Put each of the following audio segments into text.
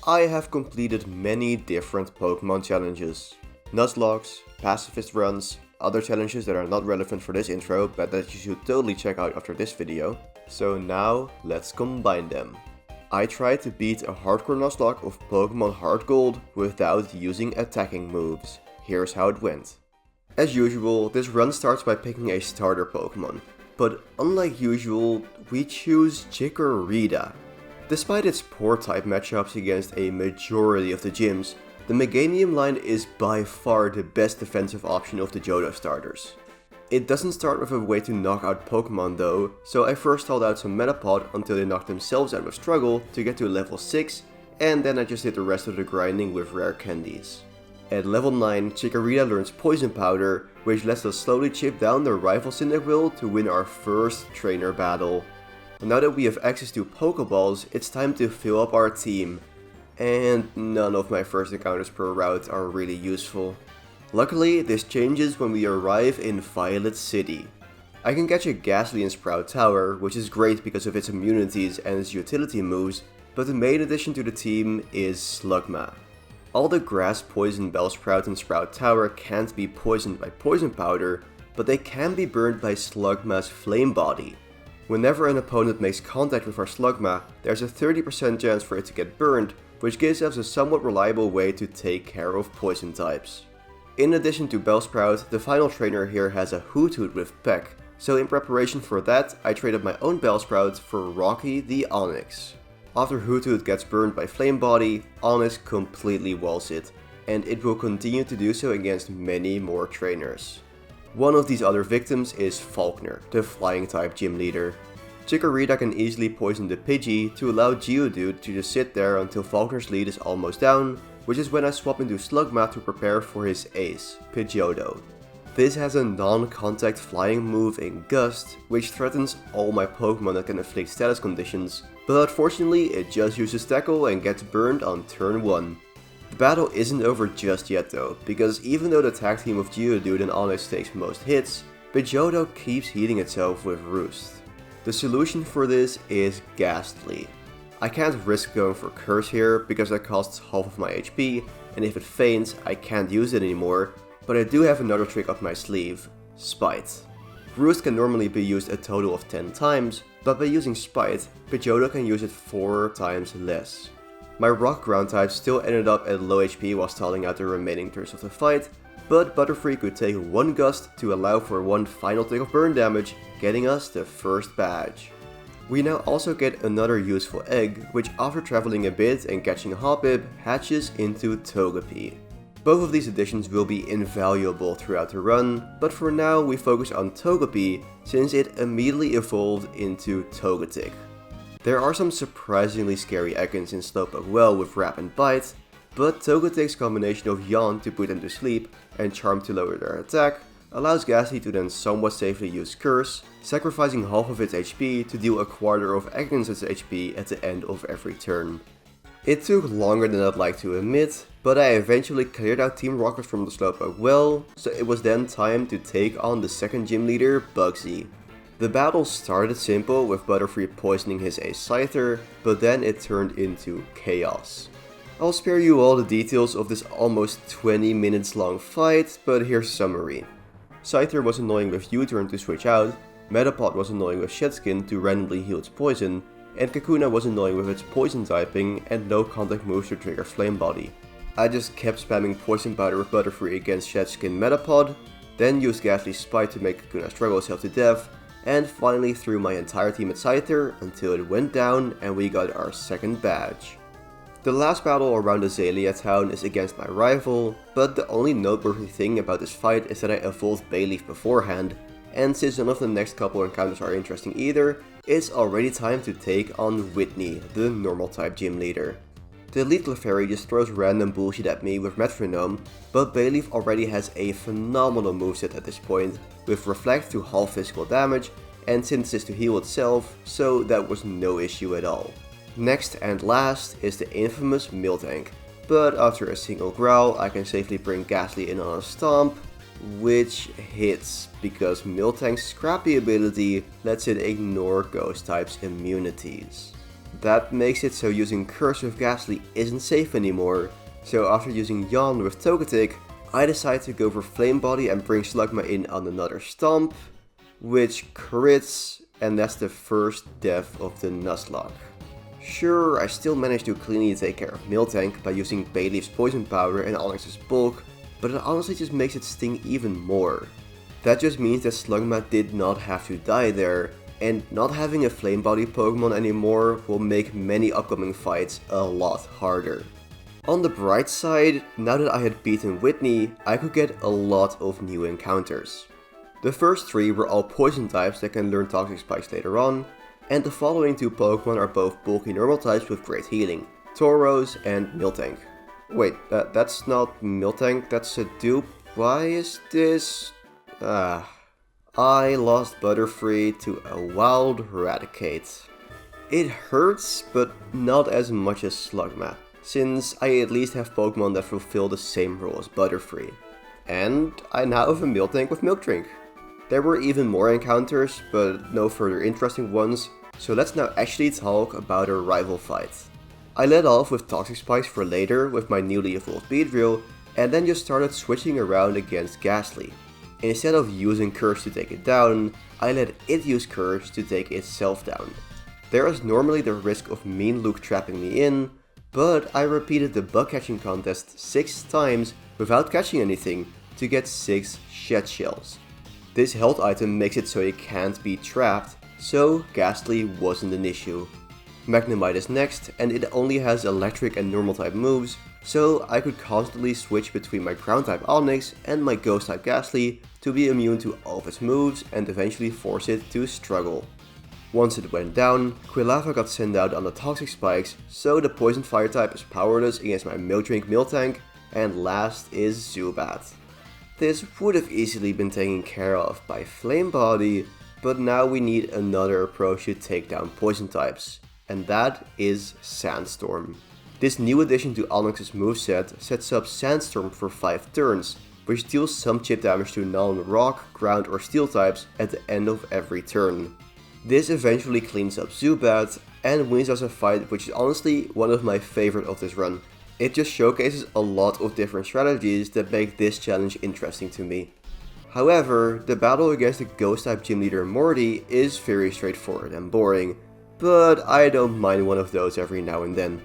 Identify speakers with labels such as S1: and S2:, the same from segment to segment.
S1: I have completed many different Pokemon challenges. Nuzlocks, pacifist runs, other challenges that are not relevant for this intro but that you should totally check out after this video. So now, let's combine them. I tried to beat a hardcore Nuzlocke of Pokemon HeartGold without using attacking moves. Here's how it went. As usual, this run starts by picking a starter Pokemon, but unlike usual, we choose Chikorita. Despite its poor type matchups against a majority of the gyms, the Meganium line is by far the best defensive option of the Johto starters. It doesn't start with a way to knock out Pokemon though, so I first held out some Metapod until they knocked themselves out with struggle to get to level 6, and then I just did the rest of the grinding with rare candies. At level 9, Chikorita learns Poison Powder, which lets us slowly chip down the rival Cyndaquil to win our first trainer battle. Now that we have access to Pokeballs, it's time to fill up our team. And none of my first encounters per route are really useful. Luckily, this changes when we arrive in Violet City. I can catch a Ghastly in Sprout Tower, which is great because of its immunities and its utility moves, but the main addition to the team is Slugma. All the grass poison Bellsprout and Sprout Tower can't be poisoned by Poison Powder, but they can be burned by Slugma's Flame Body. Whenever an opponent makes contact with our Slugma, there's a 30% chance for it to get burned, which gives us a somewhat reliable way to take care of poison types. In addition to Bellsprout, the final trainer here has a Hoothoot with Peck, so in preparation for that, I traded my own Bellsprout for Rocky the Onix. After Hoothoot gets burned by Flame Body, Onix completely walls it, and it will continue to do so against many more trainers. One of these other victims is Falkner, the flying type gym leader. Chikorita can easily poison the Pidgey to allow Geodude to just sit there until Falkner's lead is almost down, which is when I swap into Slugma to prepare for his ace, Pidgeotto. This has a non-contact flying move in Gust, which threatens all my Pokemon that can inflict status conditions, but unfortunately it just uses Tackle and gets burned on turn 1. The battle isn't over just yet though, because even though the tag team of Geodude and Onix takes most hits, Pidgeotto keeps healing itself with Roost. The solution for this is Ghastly. I can't risk going for Curse here because that costs half of my HP, and if it faints I can't use it anymore, but I do have another trick up my sleeve, Spite. Roost can normally be used a total of 10 times, but by using Spite, Pidgeotto can use it 4 times less. My rock ground type still ended up at low HP while stalling out the remaining turns of the fight, but Butterfree could take 1 Gust to allow for 1 final tick of burn damage, getting us the first badge. We now also get another useful egg, which after traveling a bit and catching a Hoppip, hatches into Togepi. Both of these additions will be invaluable throughout the run, but for now we focus on Togepi since it immediately evolved into Togetic. There are some surprisingly scary Ekans in Slowpoke Well with Wrap and Bite, but Togetic's combination of Yawn to put them to sleep and Charm to lower their attack allows Ghastly to then somewhat safely use Curse, sacrificing half of its HP to deal a quarter of Ekans' HP at the end of every turn. It took longer than I'd like to admit, but I eventually cleared out Team Rocket from the Slowpoke Well, so it was then time to take on the second gym leader, Bugsy. The battle started simple with Butterfree poisoning his ace Scyther, but then it turned into chaos. I'll spare you all the details of this almost 20 minutes long fight, but here's a summary. Scyther was annoying with U-turn to switch out, Metapod was annoying with Shedskin to randomly heal its poison, and Kakuna was annoying with its poison typing and no contact moves to trigger Flame Body. I just kept spamming Poison Powder with Butterfree against Shedskin Metapod, then used Ghastly's Spite to make Kakuna struggle itself to death, and finally threw my entire team at Scyther until it went down and we got our second badge. The last battle around Azalea Town is against my rival, but the only noteworthy thing about this fight is that I evolved Bayleaf beforehand, and since none of the next couple encounters are interesting either, it's already time to take on Whitney, the normal type gym leader. The Elite Clefairy just throws random bullshit at me with Metronome, but Bayleaf already has a phenomenal moveset at this point, with Reflect to half physical damage and Synthesis to heal itself, so that was no issue at all. Next and last is the infamous Miltank, but after a single growl I can safely bring Ghastly in on a stomp, which hits because Miltank's scrappy ability lets it ignore ghost types immunities. That makes it so using Curse with Ghastly isn't safe anymore, so after using Yawn with Togetic, I decide to go for Flame Body and bring Slugma in on another Stomp, which crits, and that's the first death of the Nuzlocke. Sure, I still managed to cleanly take care of Miltank by using Bayleaf's Poison Powder and Onyx's Bulk, but it honestly just makes it sting even more. That just means that Slugma did not have to die there, and not having a Flame Body Pokemon anymore will make many upcoming fights a lot harder. On the bright side, now that I had beaten Whitney, I could get a lot of new encounters. The first 3 were all poison types that can learn Toxic Spikes later on, and the following 2 Pokemon are both bulky normal types with great healing, Tauros and Miltank. Wait, that's not Miltank, that's a dupe. Why is this? I lost Butterfree to a wild Raticate. It hurts, but not as much as Slugma, since I at least have Pokemon that fulfill the same role as Butterfree. And I now have a Miltank with Milk Drink. There were even more encounters, but no further interesting ones, so let's now actually talk about a rival fight. I led off with Toxic Spikes for later with my newly evolved Beedrill, and then just started switching around against Ghastly. Instead of using Curse to take it down, I let it use Curse to take itself down. There is normally the risk of Mean Luke trapping me in, but I repeated the bug catching contest 6 times without catching anything to get 6 Shed Shells. This health item makes it so it can't be trapped, so Ghastly wasn't an issue. Magnemite is next, and it only has electric and normal type moves, so I could constantly switch between my ground type Onyx and my ghost type Ghastly to be immune to all of its moves and eventually force it to struggle. Once it went down, Quilava got sent out on the Toxic Spikes, so the Poison Fire type is powerless against my Miltank Miltank, and last is Zubat. This would have easily been taken care of by Flame Body, but now we need another approach to take down poison types, and that is Sandstorm. This new addition to Onyx's moveset sets up Sandstorm for 5 turns, which deals some chip damage to non-rock, ground or steel types at the end of every turn. This eventually cleans up Zubat and wins us a fight which is honestly one of my favorite of this run. It just showcases a lot of different strategies that make this challenge interesting to me. However, the battle against the ghost type gym leader Morty is very straightforward and boring, but I don't mind one of those every now and then.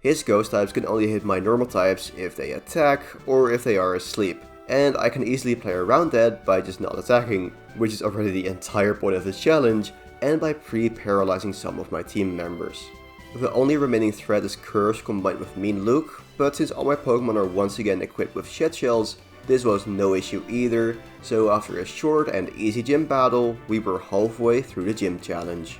S1: His ghost types can only hit my normal types if they attack or if they are asleep, and I can easily play around that by just not attacking, which is already the entire point of this challenge, and by pre-paralyzing some of my team members. The only remaining threat is Curse combined with Mean Luke, but since all my Pokemon are once again equipped with Shed Shells, this was no issue either, so after a short and easy gym battle, we were halfway through the gym challenge.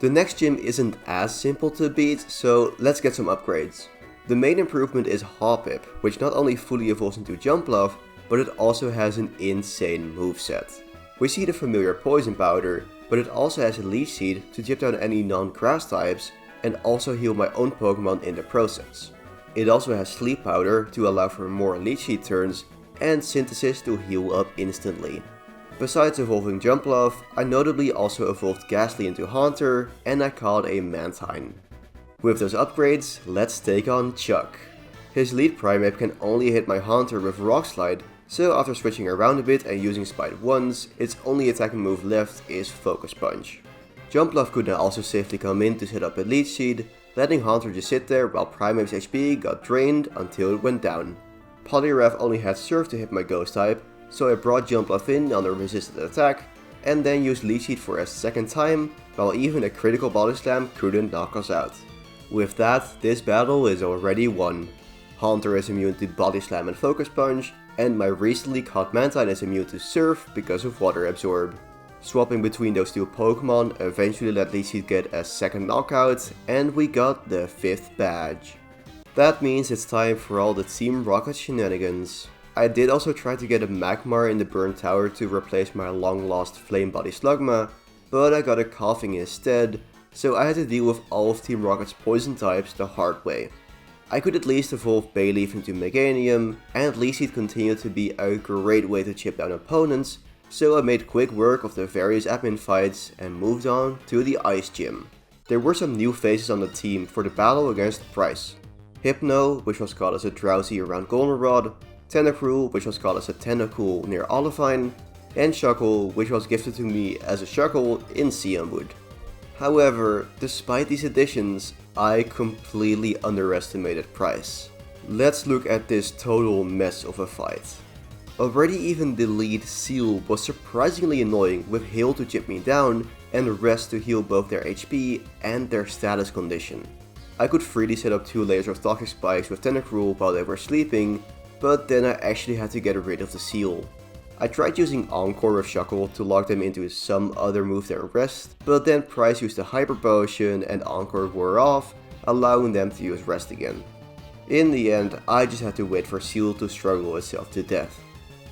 S1: The next gym isn't as simple to beat, so let's get some upgrades. The main improvement is Hoppip, which not only fully evolves into Jumpluff, but it also has an insane moveset. We see the familiar Poison Powder, but it also has a Leech Seed to chip down any non-grass types, and also heal my own Pokemon in the process. It also has Sleep Powder to allow for more Leech Seed turns, and Synthesis to heal up instantly. Besides evolving Jumpluff, I notably also evolved Ghastly into Haunter, and I caught a Mantine. With those upgrades, let's take on Chuck. His lead Primeape can only hit my Haunter with Rock Slide, so after switching around a bit and using Spite once, its only attacking move left is Focus Punch. Jumpluff could now also safely come in to set up a Leech Seed, letting Haunter just sit there while Primeape's HP got drained until it went down. Poliwrath only had Surf to hit my Ghost type, so I brought Jumpluff in on a resisted attack, and then used Leech Seed for a second time, while even a critical Body Slam couldn't knock us out. With that, this battle is already won. Haunter is immune to Body Slam and Focus Punch, and my recently caught Mantine is immune to Surf because of Water Absorb. Swapping between those two Pokemon eventually let Leech Seed get a second knockout, and we got the 5th badge. That means it's time for all the Team Rocket shenanigans. I did also try to get a Magmar in the Burn Tower to replace my long lost Flame Body Slugma, but I got a Coughing instead, so I had to deal with all of Team Rocket's poison types the hard way. I could at least evolve Bayleaf into Meganium, and Leech Seed continued to be a great way to chip down opponents, so I made quick work of the various admin fights and moved on to the Ice Gym. there were some new faces on the team for the battle against Price. Hypno, which was caught as a drowsy around Goldenrod, Tentacruel, which was caught as a Tentacool near Olivine, and Shuckle, which was gifted to me as a Shuckle in Cianwood. However, despite these additions, I completely underestimated Price. Let's look at this total mess of a fight. Already even the lead Seal was surprisingly annoying with Hail to chip me down and Rest to heal both their HP and their status condition. I could freely set up 2 layers of Toxic Spikes with Tentacruel while they were sleeping, but then I actually had to get rid of the Seal. I tried using Encore with Shuckle to lock them into some other move than Rest, but then Price used a Hyper Potion and Encore wore off, allowing them to use Rest again. In the end, I just had to wait for Seal to struggle itself to death.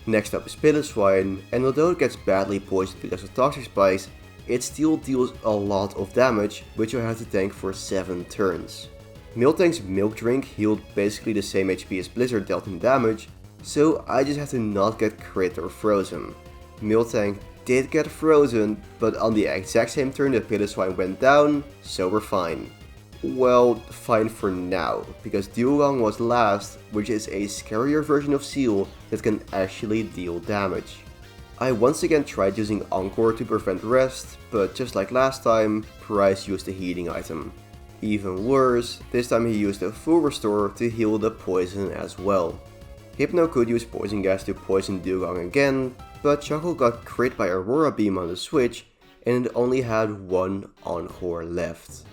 S1: Next up is Piloswine, and although it gets badly poisoned because of Toxic Spikes, it still deals a lot of damage, which I had to tank for 7 turns. Miltank's Milk Drink healed basically the same HP as Blizzard dealt in damage, so I just had to not get crit or frozen. Miltank did get frozen, but on the exact same turn that Piloswine went down, so we're fine. Well, fine for now, because Dewgong was last, which is a scarier version of Seal that can actually deal damage. I once again tried using Encore to prevent Rest, but just like last time, Price used a healing item. Even worse, this time he used a full restore to heal the poison as well. Hypno could use Poison Gas to poison Dewgong again, but Shuckle got crit by Aurora Beam on the switch and it only had 1 Encore left.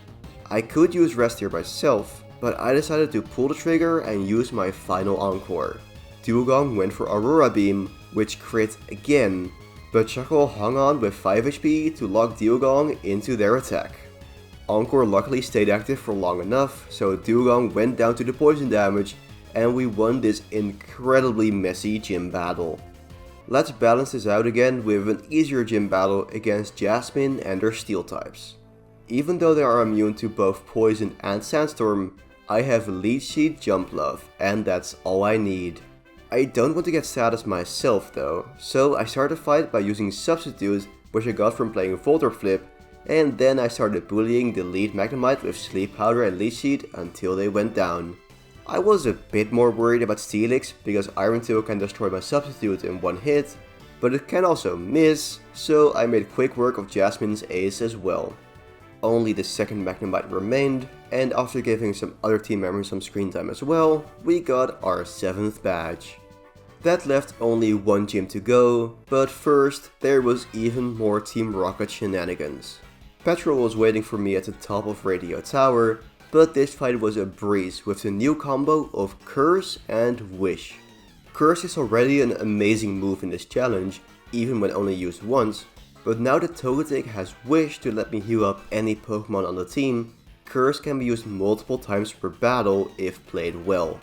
S1: I could use Rest here myself, but I decided to pull the trigger and use my final Encore. Dewgong went for Aurora Beam, which crit again, but Shuckle hung on with 5 HP to lock Dewgong into their attack. Encore luckily stayed active for long enough, so Dewgong went down to the poison damage and we won this incredibly messy gym battle. Let's balance this out again with an easier gym battle against Jasmine and her steel types. Even though they are immune to both poison and sandstorm, I have Leech Seed Jump Love, and that's all I need. I don't want to get status myself though, so I started the fight by using Substitute, which I got from playing Voltor Flip, and then I started bullying the lead Magnemite with Sleep Powder and Leech Seed until they went down. I was a bit more worried about Steelix because Iron Tail can destroy my Substitute in 1 hit, but it can also miss, so I made quick work of Jasmine's ace as well. Only the second Magnemite remained, and after giving some other team members some screen time as well, we got our 7th badge. That left only 1 gym to go, but first there was even more Team Rocket shenanigans. Petrol was waiting for me at the top of Radio Tower, but this fight was a breeze with the new combo of Curse and Wish. Curse is already an amazing move in this challenge, even when only used once, but now that Togetic has Wish to let me heal up any Pokemon on the team, Curse can be used multiple times per battle if played well.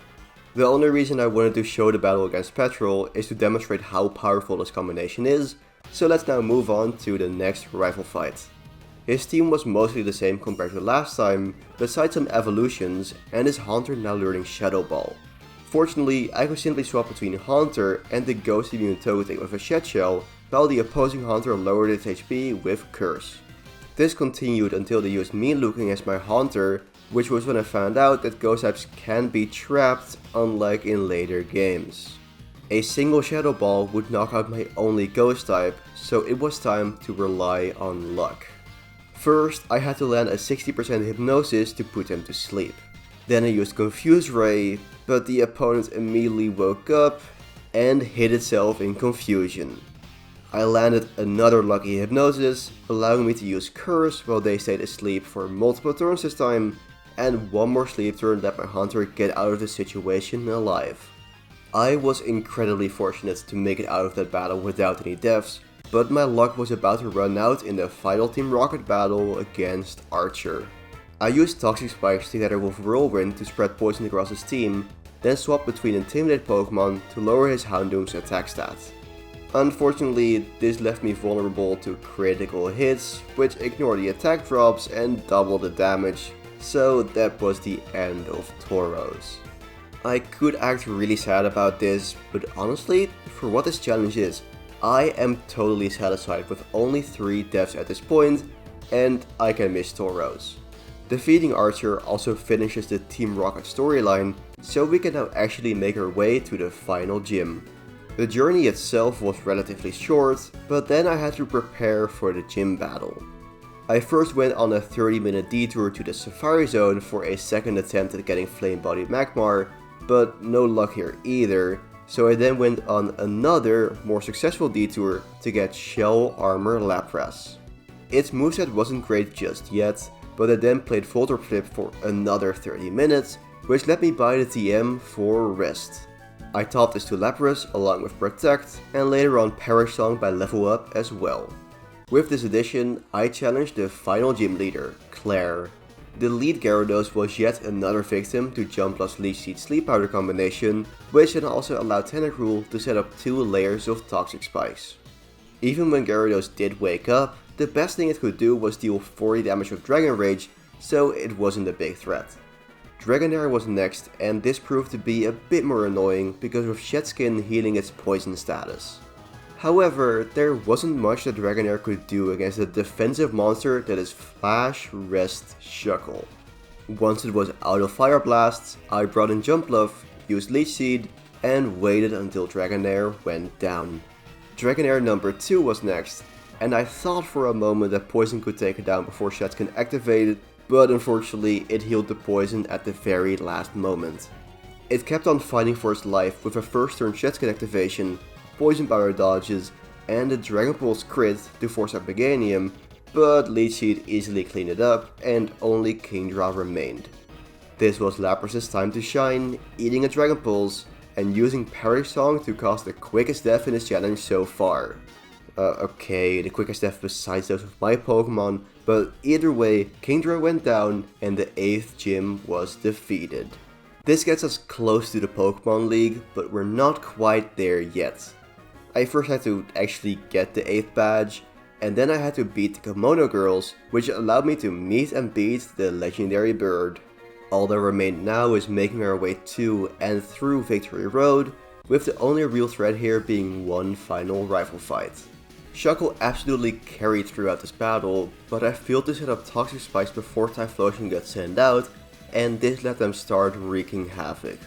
S1: The only reason I wanted to show the battle against Petrol is to demonstrate how powerful this combination is, so let's now move on to the next rival fight. His team was mostly the same compared to last time, besides some evolutions and his Haunter now learning Shadow Ball. Fortunately, I could simply swap between Haunter and the Ghost immune Togetic with a Shed Shell, while the opposing Haunter lowered its HP with Curse. This continued until they used Mean Looking as my Haunter, which was when I found out that Ghost types can be trapped, unlike in later games. A single Shadow Ball would knock out my only Ghost type, so it was time to rely on luck. First, I had to land a 60% Hypnosis to put them to sleep. Then I used Confuse Ray, but the opponent immediately woke up and hid itself in confusion. I landed another lucky Hypnosis, allowing me to use Curse while they stayed asleep for multiple turns this time, and 1 more sleep turn let my Hunter get out of the situation alive. I was incredibly fortunate to make it out of that battle without any deaths, but my luck was about to run out in the final Team Rocket battle against Archer. I used Toxic Spikes together with Whirlwind to spread poison across his team, then swapped between Intimidate Pokemon to lower his Houndoom's attack stat. Unfortunately, this left me vulnerable to critical hits, which ignore the attack drops and double the damage, so that was the end of Tauros. I could act really sad about this, but honestly, for what this challenge is, I am totally satisfied with only 3 deaths at this point, and I can miss Tauros. Defeating Archer also finishes the Team Rocket storyline, so we can now actually make our way to the final gym. The journey itself was relatively short, but then I had to prepare for the gym battle. I first went on a 30-minute detour to the Safari Zone for a second attempt at getting Flame Body Magmar, but no luck here either, so I then went on another, more successful detour to get Shell Armor Lapras. Its moveset wasn't great just yet, but I then played Voltor Flip for another 30 minutes, which let me buy the TM for Rest. I topped this to Lapras along with Protect, and later on Perish Song by level up as well. With this addition, I challenged the final gym leader, Claire. The lead Gyarados was yet another victim to Jump plus Leech Seed Sleep Powder combination, which then also allowed Tentacruel to set up 2 layers of Toxic Spikes. Even when Gyarados did wake up, the best thing it could do was deal 40 damage with Dragon Rage, so it wasn't a big threat. Dragonair was next, and this proved to be a bit more annoying because of Shedskin healing its poison status. However, there wasn't much that Dragonair could do against a defensive monster that is Flash, Rest, Shuckle. Once it was out of Fire Blasts, I brought in Jump Bluff, used Leech Seed, and waited until Dragonair went down. Dragonair number 2 was next, and I thought for a moment that Poison could take it down before Shedskin activated, but unfortunately it healed the poison at the very last moment. It kept on fighting for its life with a first turn Shedskin activation, Poison Powder dodges, and the Dragon Pulse crit to force out Meganium, but Leech Seed easily cleaned it up and only Kingdra remained. This was Lapras' time to shine, eating a Dragon Pulse and using Perish Song to cause the quickest death in his challenge so far. Okay, the quickest death besides those of my Pokemon, but either way, Kingdra went down and the 8th gym was defeated. This gets us close to the Pokemon League, but we're not quite there yet. I first had to actually get the 8th badge, and then I had to beat the Kimono Girls, which allowed me to meet and beat the legendary bird. All that remained now is making our way to and through Victory Road, with the only real threat here being one final rival fight. Shuckle absolutely carried throughout this battle, but I failed to set up Toxic Spikes before Typhlosion got sent out, and this let them start wreaking havoc.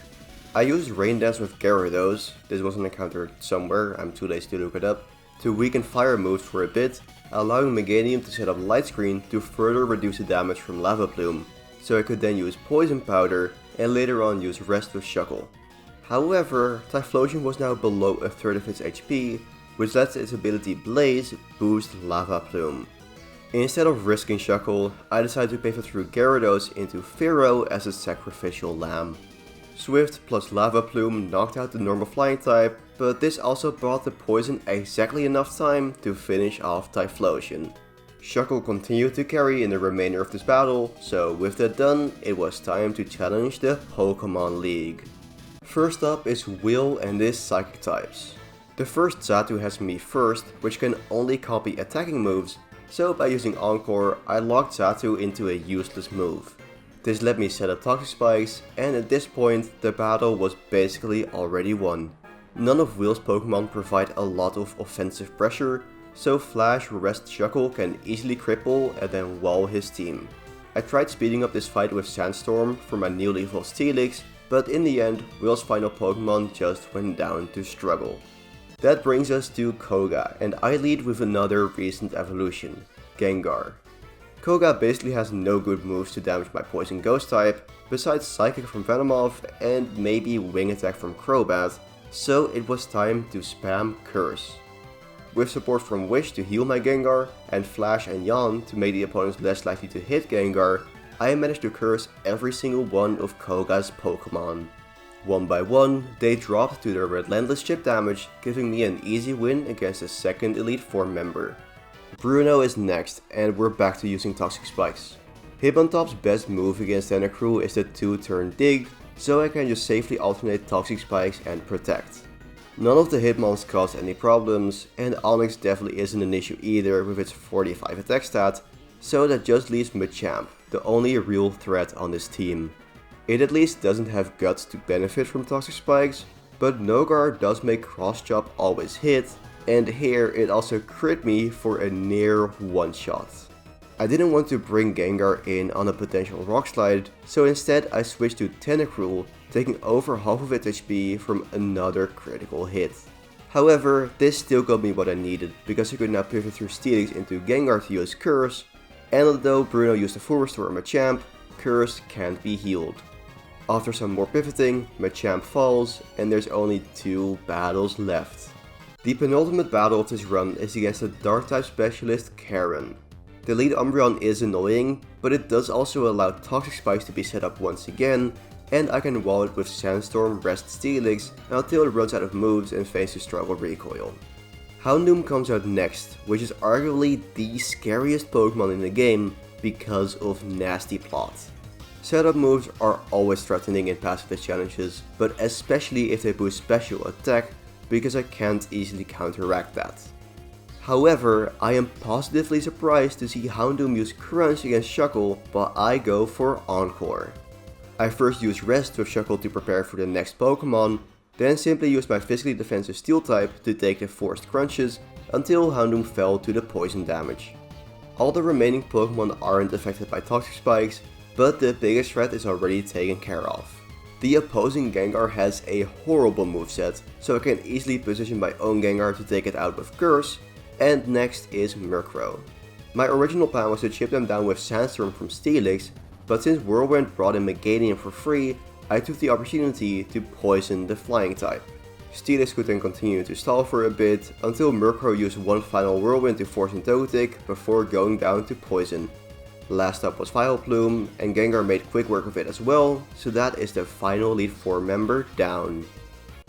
S1: I used Rain Dance with Gyarados, this wasn't encountered somewhere, I'm too lazy to look it up, to weaken fire moves for a bit, allowing Meganium to set up Light Screen to further reduce the damage from Lava Plume, so I could then use Poison Powder and later on use Rest with Shuckle. However, Typhlosion was now below a third of its HP, which lets its ability Blaze boost Lava Plume. Instead of risking Shuckle, I decided to pivot through Gyarados into Fearow as a sacrificial lamb. Swift plus Lava Plume knocked out the normal flying type, but this also brought the poison exactly enough time to finish off Typhlosion. Shuckle continued to carry in the remainder of this battle, so with that done, it was time to challenge the Pokemon League. First up is Will and his Psychic types. The first Xatu has me first, which can only copy attacking moves, so by using Encore, I locked Xatu into a useless move. This let me set up Toxic Spikes, and at this point, the battle was basically already won. None of Will's Pokemon provide a lot of offensive pressure, so Flash, Rest, Shuckle can easily cripple and then wall his team. I tried speeding up this fight with Sandstorm for my newly evolved Steelix, but in the end, Will's final Pokemon just went down to struggle. That brings us to Koga, and I lead with another recent evolution, Gengar. Koga basically has no good moves to damage my Poison Ghost type, besides Psychic from Venomoth and maybe Wing Attack from Crobat, so it was time to spam Curse. With support from Wish to heal my Gengar, and Flash and Yawn to make the opponents less likely to hit Gengar, I managed to curse every single one of Koga's Pokemon. One by one, they dropped to their relentless chip damage, giving me an easy win against a second Elite Four member. Bruno is next, and we're back to using Toxic Spikes. Hitmontop's best move against Tentacruel is the 2-turn Dig, so I can just safely alternate Toxic Spikes and Protect. None of the Hitmons caused any problems, and Onyx definitely isn't an issue either with its 45 attack stat, so that just leaves Machamp, the only real threat on this team. It at least doesn't have guts to benefit from Toxic Spikes, but Nogar does make Cross Chop always hit, and here it also crit me for a near one-shot. I didn't want to bring Gengar in on a potential rock slide, so instead I switched to Tentacruel, taking over half of its HP from another critical hit. However, this still got me what I needed, because I could now pivot through Steelix into Gengar to use Curse, and although Bruno used a full restore on Machamp, Curse can't be healed. After some more pivoting, Machamp falls, and there's only 2 battles left. The penultimate battle of this run is against the Dark-type specialist Karen. The lead Umbreon is annoying, but it does also allow Toxic Spikes to be set up once again, and I can wall it with Sandstorm, Rest Steelix until it runs out of moves and faces Struggle Recoil. Houndoom comes out next, which is arguably the scariest Pokemon in the game because of nasty plot. Setup moves are always threatening in pacifist challenges, but especially if they boost special attack, because I can't easily counteract that. However, I am positively surprised to see Houndoom use Crunch against Shuckle while I go for Encore. I first use Rest with Shuckle to prepare for the next Pokemon, then simply used my physically defensive Steel type to take the forced crunches until Houndoom fell to the poison damage. All the remaining Pokemon aren't affected by Toxic Spikes, but the biggest threat is already taken care of. The opposing Gengar has a horrible moveset, so I can easily position my own Gengar to take it out with Curse, and next is Murkrow. My original plan was to chip them down with Sandstorm from Steelix, but since Whirlwind brought in Meganium for free, I took the opportunity to poison the flying type. Steelix could then continue to stall for a bit until Murkrow used one final Whirlwind to force in Togetic before going down to poison. Last up was Vileplume, and Gengar made quick work of it as well, so that is the final Elite Four member down.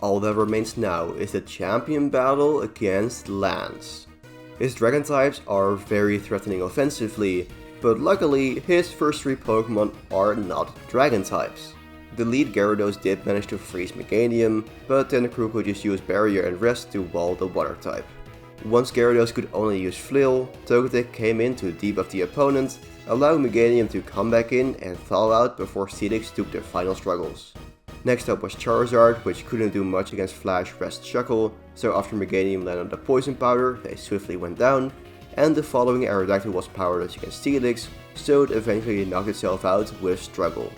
S1: All that remains now is the champion battle against Lance. His Dragon types are very threatening offensively, but luckily his first 3 Pokemon are not Dragon types. The lead Gyarados did manage to freeze Meganium, but Tentacruel could just use Barrier and Rest to wall the Water type. Once Gyarados could only use Flail, Togetic came in to debuff the opponent, allowing Meganium to come back in and thaw out before Steelix took their final struggles. Next up was Charizard, which couldn't do much against Flash, Rest, Shuckle, so after Meganium landed a Poison Powder, they swiftly went down, and the following Aerodactyl was powerless against Steelix, so it eventually knocked itself out with Struggle.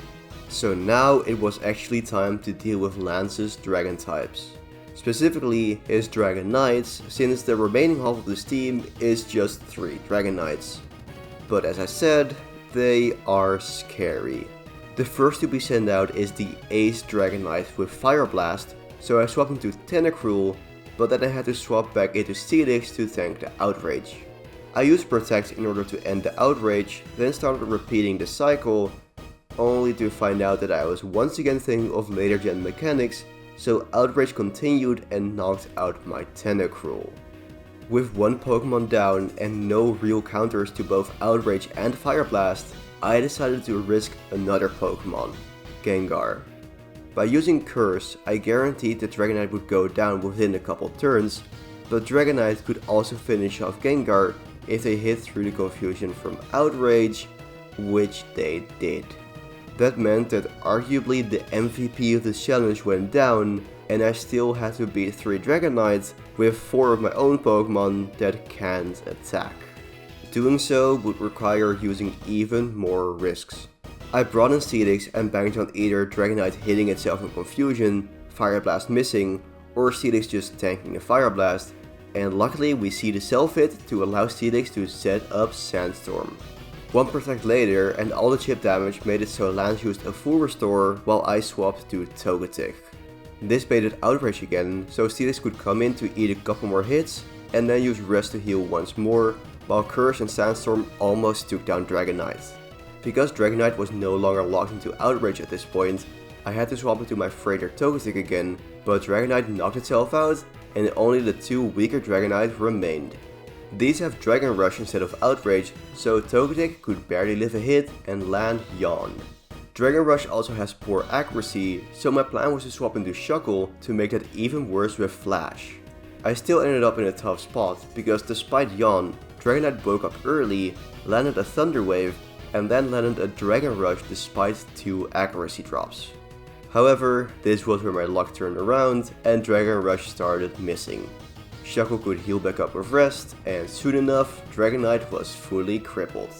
S1: So now it was actually time to deal with Lance's Dragon types. Specifically his Dragon Knights, since the remaining half of this team is just 3 Dragon Knights. But as I said, they are scary. The first to be sent out is the Ace Dragon Knight with Fire Blast, so I swapped into Tentacruel, but then I had to swap back into Steelix to tank the Outrage. I used Protect in order to end the Outrage, then started repeating the cycle, only to find out that I was once again thinking of later gen mechanics, so Outrage continued and knocked out my Tentacruel. With one Pokemon down and no real counters to both Outrage and Fire Blast, I decided to risk another Pokemon, Gengar. By using Curse, I guaranteed that Dragonite would go down within a couple turns, but Dragonite could also finish off Gengar if they hit through the confusion from Outrage, which they did. That meant that arguably the MVP of this challenge went down, and I still had to beat 3 Dragonites with 4 of my own Pokemon that can't attack. Doing so would require using even more risks. I brought in Steelix and banked on either Dragonite hitting itself in confusion, Fire Blast missing, or Steelix just tanking the Fire Blast, and luckily we see the self-hit to allow Steelix to set up Sandstorm. One Protect later and all the chip damage made it so Lance used a full restore while I swapped to Togetic. This baited Outrage again, so Steelix could come in to eat a couple more hits and then use Rest to heal once more, while Curse and Sandstorm almost took down Dragonite. Because Dragonite was no longer locked into Outrage at this point, I had to swap into my Freighter Togetic again, but Dragonite knocked itself out and only the 2 weaker Dragonite remained. These have Dragon Rush instead of Outrage, so Togetic could barely live a hit and land Yawn. Dragon Rush also has poor accuracy, so my plan was to swap into Shuckle to make that even worse with Flash. I still ended up in a tough spot, because despite Yawn, Dragonite woke up early, landed a Thunder Wave, and then landed a Dragon Rush despite 2 accuracy drops. However, this was where my luck turned around and Dragon Rush started missing. Shuckle could heal back up with Rest, and soon enough, Dragonite was fully crippled.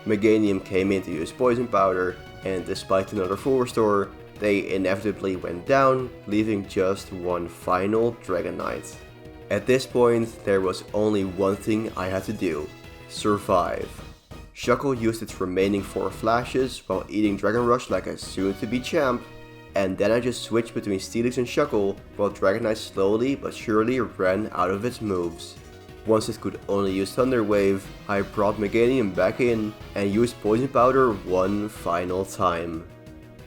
S1: Meganium came in to use poison powder, and despite another full restore, they inevitably went down, leaving just one final Dragon Knight. At this point, there was only one thing I had to do: survive. Shuckle used its remaining 4 flashes while eating Dragon Rush like a soon-to-be champ, and then I just switched between Steelix and Shuckle while Dragon Knight slowly but surely ran out of its moves. Once it could only use Thunder Wave, I brought Meganium back in and used Poison Powder one final time.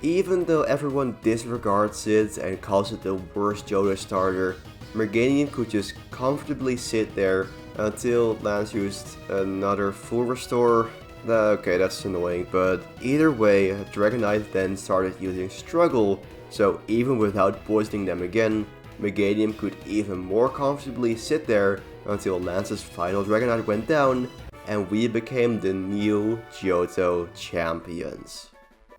S1: Even though everyone disregards it and calls it the worst Johto starter, Meganium could just comfortably sit there until Lance used another full restore. Okay, that's annoying, but either way, Dragonite then started using Struggle, so even without poisoning them again, Meganium could even more comfortably sit there until Lance's final Dragonite went down, and we became the new Johto champions.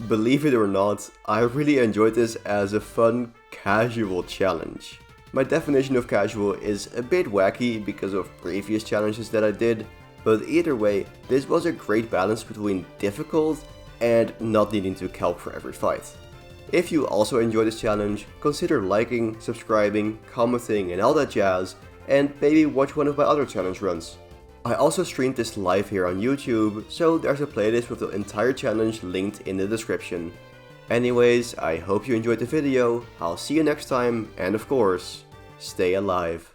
S1: Believe it or not, I really enjoyed this as a fun, casual challenge. My definition of casual is a bit wacky because of previous challenges that I did, but either way, this was a great balance between difficult and not needing to calc for every fight. If you also enjoyed this challenge, consider liking, subscribing, commenting and all that jazz, and maybe watch one of my other challenge runs. I also streamed this live here on YouTube, so there's a playlist with the entire challenge linked in the description. Anyways, I hope you enjoyed the video, I'll see you next time, and of course, stay alive.